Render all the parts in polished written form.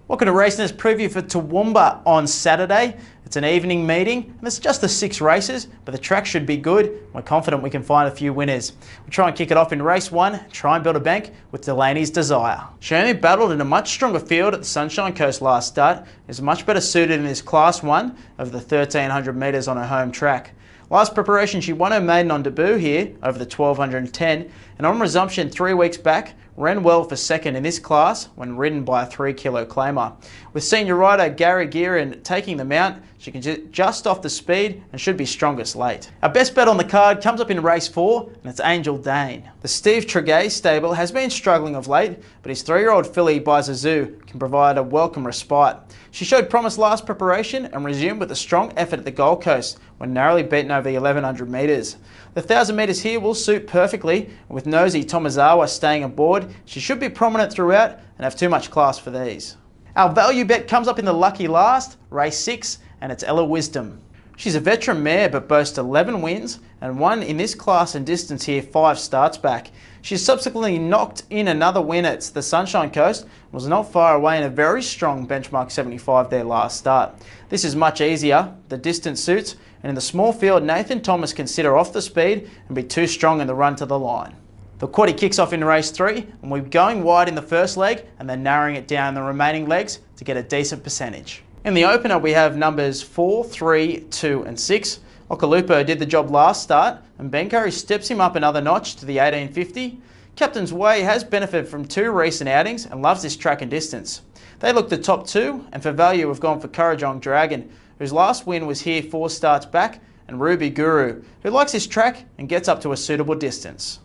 Welcome to Race Nest preview for Toowoomba on Saturday. It's an evening meeting and it's just the 6 races, but the track should be good. We're confident we can find a few winners. We'll try and kick it off in race 1, try and build a bank with Delaney's Desire. She only battled in a much stronger field at the Sunshine Coast last start. Is much better suited in this Class 1 of the 1300 metres on her home track. Last preparation she won her maiden on debut here over the 1210, and on resumption 3 weeks back ran well for second in this class when ridden by a 3 kilo claimer. With senior rider Gary Gearin taking the mount, she can just off the speed and should be strongest late. Our best bet on the card comes up in race 4 and it's Angel Dane. The Steve Tregay stable has been struggling of late, but his 3-year-old filly by Zazoo can provide a welcome respite. She showed promise last preparation and resumed with a strong effort at the Gold Coast when narrowly beaten over the 1100 metres. The 1000 metres here will suit perfectly, and with Nosy Tomizawa staying aboard, she should be prominent throughout and have too much class for these. Our value bet comes up in the lucky last, race 6, and it's Ella Wisdom. She's a veteran mare but boasts 11 wins and won in this class and distance here 5 starts back. She subsequently knocked in another win at the Sunshine Coast and was not far away in a very strong benchmark 75 there last start. This is much easier, the distance suits, and in the small field Nathan Thomas can sit her off the speed and be too strong in the run to the line. The quaddie kicks off in race 3 and we're going wide in the first leg and then narrowing it down in the remaining legs to get a decent percentage. In the opener we have numbers 4, 3, 2 and 6. Okalupo did the job last start and Ben Curry steps him up another notch to the 1850. Captain's Way has benefited from 2 recent outings and loves this track and distance. They look the top 2, and for value we've gone for Kurrajong Dragon, whose last win was here 4 starts back, and Ruby Guru, who likes this track and gets up to a suitable distance.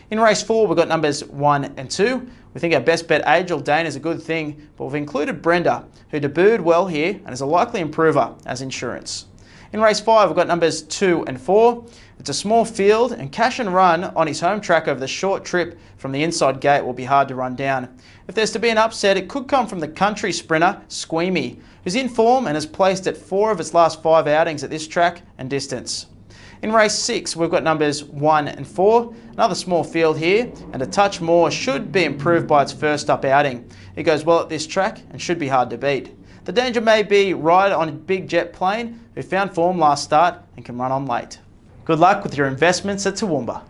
In race 4 we've got numbers 1 and 2. We think our best bet Angel Dane is a good thing, but we've included Brenda, who debuted well here and is a likely improver as insurance. In race 5 we've got numbers 2 and 4. It's a small field and Cash and Run on his home track over the short trip from the inside gate will be hard to run down. If there's to be an upset, it could come from the country sprinter Squeamy, who's in form and has placed at 4 of its last 5 outings at this track and distance. In race 6 we've got numbers 1 and 4, another small field here, and a touch more should be improved by its first up outing. It goes well at this track and should be hard to beat. The danger may be Rider on Big Jet Plane, who found form last start and can run on late. Good luck with your investments at Toowoomba.